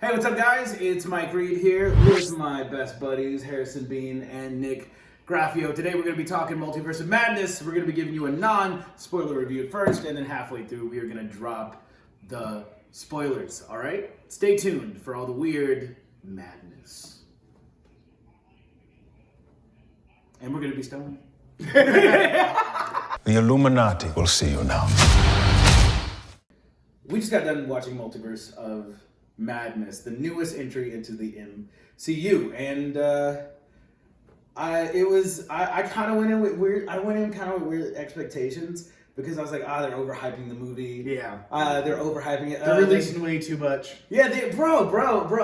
Hey, what's up, guys? It's Mike Reed here with my best buddies, Harrison Bean and Nick Graffio. Today we're going to be talking Multiverse of Madness. We're going to be giving you a non-spoiler review at first, and then halfway through we are going to drop the spoilers, all right? Stay tuned for all the weird madness. And we're going to be stoned. The Illuminati will see you now. We just got done watching Multiverse of Madness, the newest entry into the MCU, and I kind of went in with weird. I went in kind of with weird expectations because I was like, they're overhyping the movie. Yeah. They're overhyping it. They're releasing way too much. Yeah, bro.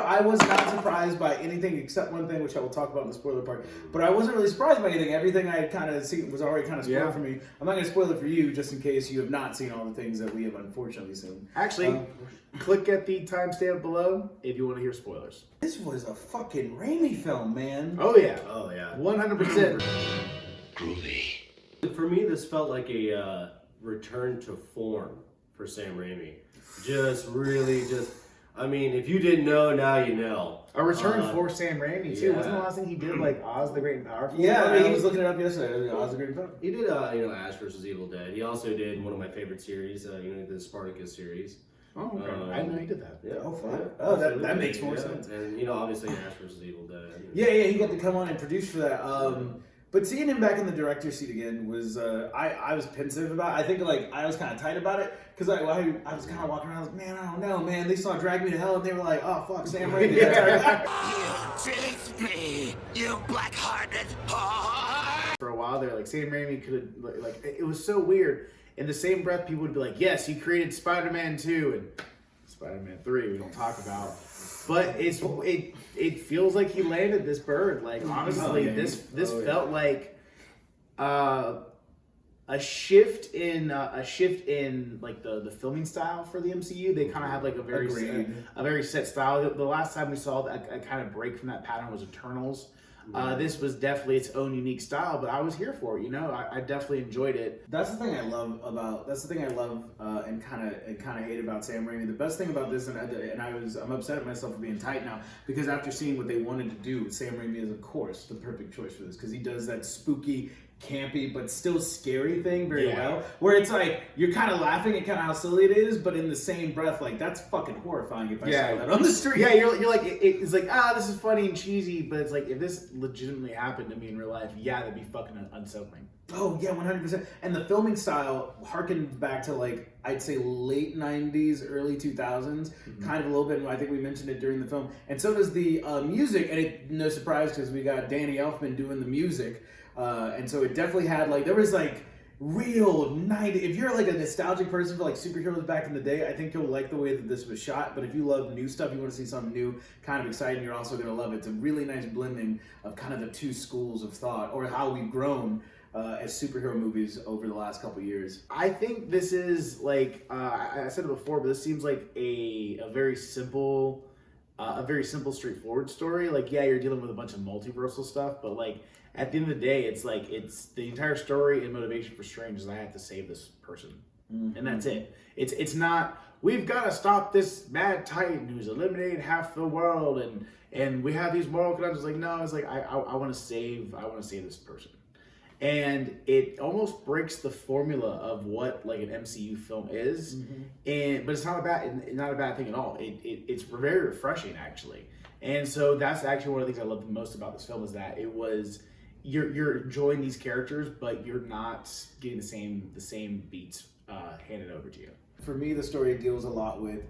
I was not surprised by anything except one thing, which I will talk about in the spoiler part. But I wasn't really surprised by anything. Everything I had kind of seen was already kind of spoiled for me. I'm not going to spoil it for you, just in case you have not seen all the things that we have unfortunately seen. Actually, click at the timestamp below if you want to hear spoilers. This was a fucking Raimi film, man. Oh yeah. 100%. Groovy. For me, this felt like a return to form for Sam Raimi. I mean, if you didn't know, now you know. A return for Sam Raimi too. Yeah. Wasn't the last thing he did like Oz the Great and Powerful? Yeah, I mean, he was looking it up yesterday. Oz the Great and Powerful. He did, Ash vs. Evil Dead. He also did one of my favorite series, the Spartacus series. Oh, okay. I didn't know he did that. Yeah. Oh, fuck. Yeah, Oh, that absolutely. makes more sense. And, obviously Ash vs. Evil Dead. Yeah, he got to come on and produce for that. But seeing him back in the director's seat again was, I was pensive about it. I think, I was kind of tight about it, because I was kind of walking around, like, man, I don't know, man. They saw Drag Me to Hell, and they were like, oh, fuck, Sam Raimi. You tricked me, you black-hearted whore! For a while there, Sam Raimi could have, it was so weird. In the same breath, people would be like, yes, he created Spider-Man 2 and Spider-Man 3 we don't talk about. But it feels like he landed this bird. Honestly, this felt like a shift in the filming style for the MCU. They kind of have a very set style. The last time we saw a kind of break from that pattern was Eternals. This was definitely its own unique style, but I was here for it. I definitely enjoyed it. That's the thing I love and kind of hate about Sam Raimi. The best thing about this, and I'm upset at myself for being tight now, because after seeing what they wanted to do, Sam Raimi is of course the perfect choice for this, because he does that spooky, campy but still scary thing very well, where it's like you're kind of laughing at kind of how silly it is, but in the same breath, that's fucking horrifying if I saw that on the street. Yeah, you're like it's like this is funny and cheesy, but it's like if this legitimately happened to me in real life, that'd be fucking unsettling. Oh yeah, 100%. And the filming style harkened back to I'd say late 90s, early 2000s, kind of a little bit. I think we mentioned it during the film, and so does the music. And no surprise, because we got Danny Elfman doing the music. And so it definitely had there was real 90. If you're a nostalgic person for superheroes back in the day, I think you'll like the way that this was shot. But if you love new stuff, you want to see something new, kind of exciting, you're also going to love it. It's a really nice blending of kind of the two schools of thought, or how we've grown as superhero movies over the last couple years. I think this is I said it before, but this seems like a very simple, straightforward story. You're dealing with a bunch of multiversal stuff, but at the end of the day, it's the entire story and motivation for Strange is I have to save this person, and that's it. It's not we've got to stop this mad titan who's eliminated half the world, and we have these moral conundrums. No, it's I want to save this person, and it almost breaks the formula of what an MCU film is, but it's not a bad thing at all. It's very refreshing actually, and so that's actually one of the things I love the most about this film is that it was. You're enjoying these characters, but you're not getting the same beats handed over to you. For me, the story deals a lot with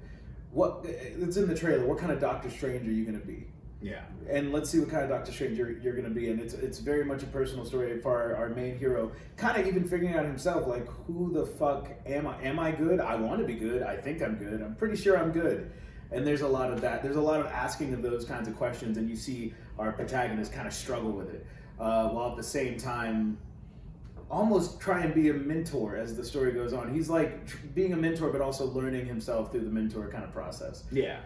it's in the trailer. What kind of Doctor Strange are you going to be? Yeah. And let's see what kind of Doctor Strange you're going to be. And it's very much a personal story for our main hero, kind of even figuring out himself, who the fuck am I? Am I good? I want to be good. I think I'm good. I'm pretty sure I'm good. And there's a lot of that. There's a lot of asking of those kinds of questions, and you see our protagonist kind of struggle with it. While at the same time almost try and be a mentor as the story goes on. He's being a mentor but also learning himself through the mentor kind of process. Yeah.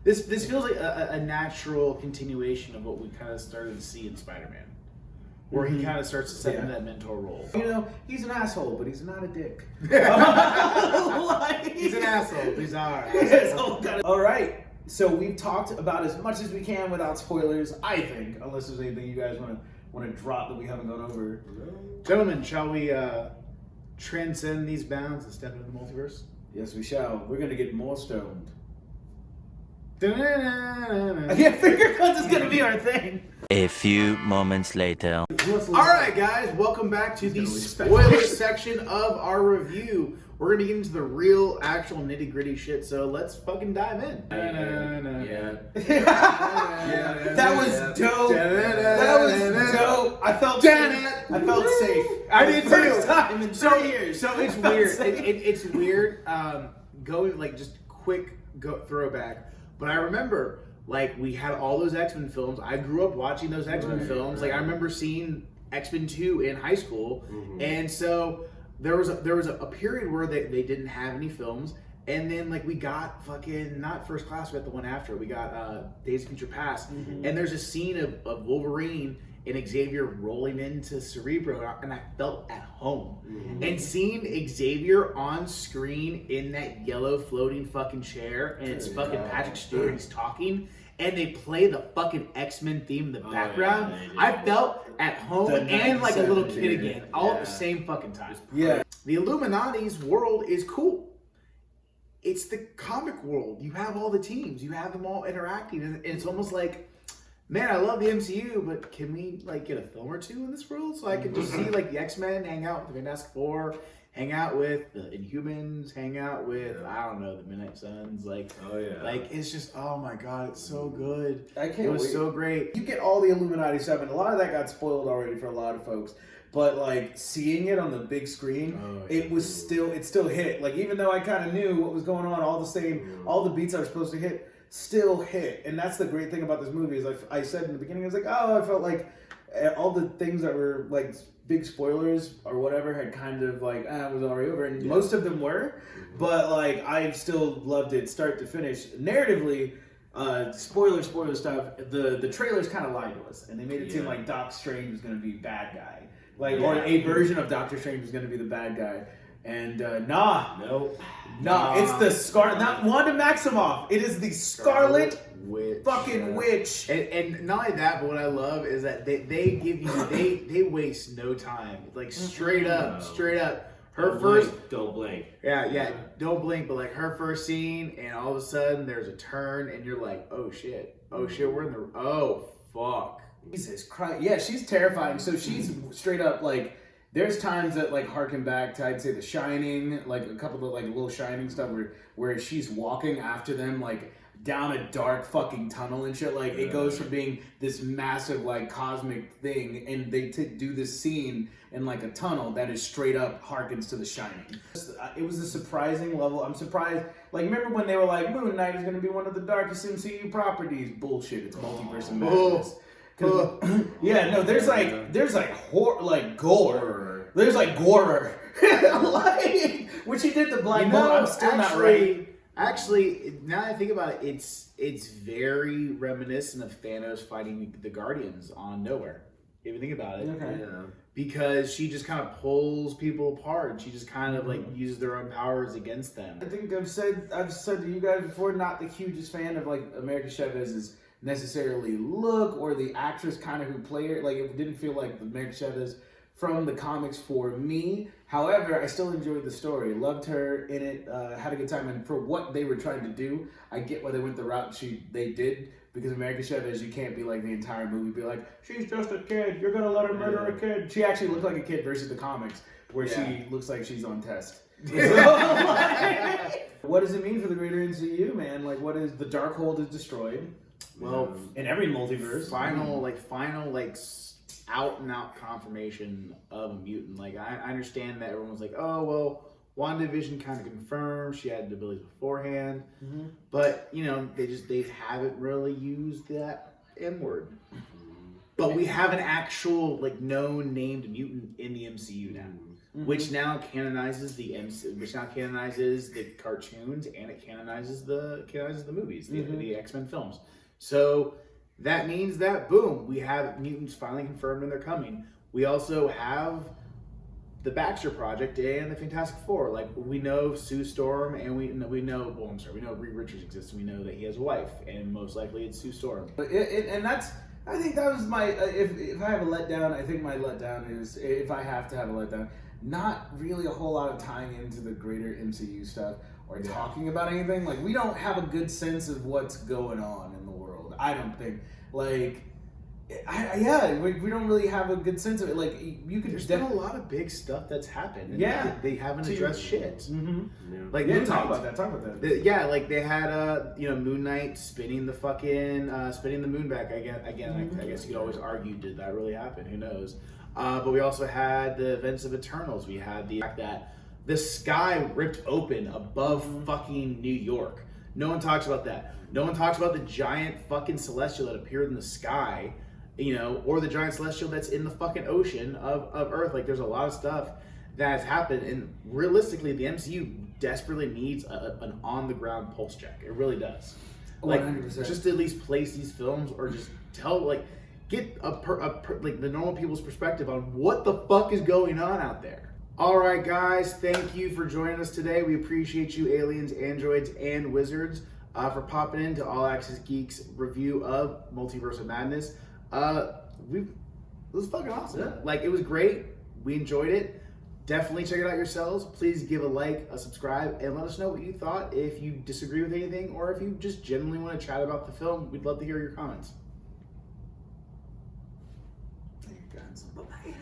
This feels like a natural continuation of what we kind of started to see in Spider-Man. where he kind of starts to step into that mentor role. You know, he's an asshole, but he's not a dick. He's an asshole, but he's alright. All right, So we've talked about as much as we can without spoilers, I think, unless there's anything you guys want to drop that we haven't gone over. Gentlemen, shall we transcend these bounds and step into the multiverse? Yes, we shall. We're gonna get more stoned. Da-na-na-na-na. Yeah, finger guns is gonna be our thing. A few moments later. All right, guys, welcome back to the spoiler section of our review. We're gonna get into the real, actual nitty gritty shit. So let's fucking dive in. Yeah. That was dope. That was dope. I felt safe. I did too. First time in 3 years. So it's weird. It's weird. Going like just quick throwback. But I remember like we had all those X-Men films. I grew up watching those X-Men films. Like I remember seeing X-Men 2 in high school, and so there was a period where they didn't have any films, and then like we got fucking not First Class, we got the one after. We got Days of Future Past, and there's a scene of Wolverine and Xavier rolling into Cerebro, and I felt at home. And seeing Xavier on screen in that yellow floating fucking chair, and it's fucking Patrick Stewart, he's talking, and they play the fucking X-Men theme in the background, I felt at home and like a little kid again, all at the same fucking time. Yeah. The Illuminati's world is cool. It's the comic world. You have all the teams, you have them all interacting, and it's almost like, man, I love the MCU, but can we like get a film or two in this world so I can just see like the X-Men, hang out with the Fantastic Four, hang out with the Inhumans, hang out with I don't know, the Midnight Suns, like like it's just, oh my god, it's so good. I can't It was wait. so great. You get all the Illuminati stuff, and a lot of that got spoiled already for a lot of folks. But like seeing it on the big screen, it still hit. Like even though I kind of knew what was going on, all the beats I was supposed to hit still hit. And that's the great thing about this movie is I said in the beginning, I was like, oh, I felt like all the things that were like big spoilers or whatever had kind of like it was already over, and most of them were, but like I still loved it start to finish. Narratively, spoiler stuff, the trailers kind of lied to us, and they made it seem like Doc Strange was going to be bad guy, like or a version of Doctor Strange was going to be the bad guy. And it's the not Wanda Maximoff. It is the Scarlet Witch. fucking witch. And not only that, but what I love is that they give you they waste no time. Like straight up. Her first don't blink. Yeah, don't blink, but like her first scene, and all of a sudden there's a turn, and you're like, oh shit, we're in the fuck. Jesus Christ. Yeah, she's terrifying. So she's straight up like, there's times that like harken back to, I'd say, The Shining, like a couple of like little Shining stuff where she's walking after them like down a dark fucking tunnel and shit. Like it goes from being this massive like cosmic thing, and they do this scene in like a tunnel that is straight up harkens to The Shining. It was a surprising level. I'm surprised. Like remember when they were like Moon Knight is going to be one of the darkest MCU properties? Bullshit. It's Multiverse of Madness. Yeah, no, there's horror, like gore. There's like gore, like when she did the Black Bolt. I'm still not right. Actually, now that I think about it, it's very reminiscent of Thanos fighting the Guardians on Nowhere. If you think about it, because she just kind of pulls people apart. She just kind of like uses their own powers against them. I think I've said to you guys before, not the hugest fan of like America Chavez's necessarily look or the actress kind of who played her. Like it didn't feel like the America Chavez from the comics for me. However, I still enjoyed the story. Loved her in it. Had a good time. And for what they were trying to do, I get why they went the route they did. Because America Chavez, you can't be like the entire movie, be like, she's just a kid. You're going to let her murder a kid. She actually looked like a kid versus the comics where she looks like she's on test. What does it mean for the greater MCU, man? Like, what is the Darkhold is destroyed? Well, in every multiverse. Final out and out confirmation of a mutant. Like I understand that everyone was like, oh well, WandaVision kind of confirmed she had the abilities beforehand, but you know they haven't really used that M word. But we have an actual like known named mutant in the MCU now, which now canonizes which now canonizes the cartoons, and it canonizes the movies, the X-Men films. So that means that, boom, we have mutants finally confirmed and they're coming. We also have the Baxter Project and the Fantastic Four. Like, we know Sue Storm, and we know Reed Richards exists, and we know that he has a wife, and most likely it's Sue Storm. But and that's, I think that was my, if I have a letdown, I think my letdown is, if I have to have a letdown, not really a whole lot of tying into the greater MCU stuff or talking about anything. Like, we don't have a good sense of what's going on in the world. I don't think. Like, we don't really have a good sense of it. Like, you could. There's been a lot of big stuff that's happened. And Yeah. they haven't addressed shit. Mm-hmm. Yeah. Like, Yeah, Moon talk Knight. about that. Yeah, like they had Moon Knight spinning the moon back again. I guess you could always argue, did that really happen? Who knows? But we also had the events of Eternals. We had the fact that the sky ripped open above fucking New York. No one talks about that. No one talks about the giant fucking celestial that appeared in the sky, or the giant celestial that's in the fucking ocean of Earth. Like, there's a lot of stuff that has happened, and realistically, the MCU desperately needs an on-the-ground pulse check. It really does. Like, 100%. just to at least place these films, or just get like the normal people's perspective on what the fuck is going on out there. All right, guys, thank you for joining us today. We appreciate you, aliens, androids, and wizards, for popping into All Access Geeks review of Multiverse of Madness. It was fucking awesome. Yeah. Like, it was great. We enjoyed it. Definitely check it out yourselves. Please give a like, a subscribe, and let us know what you thought. If you disagree with anything, or if you just genuinely want to chat about the film, we'd love to hear your comments. Bye-bye.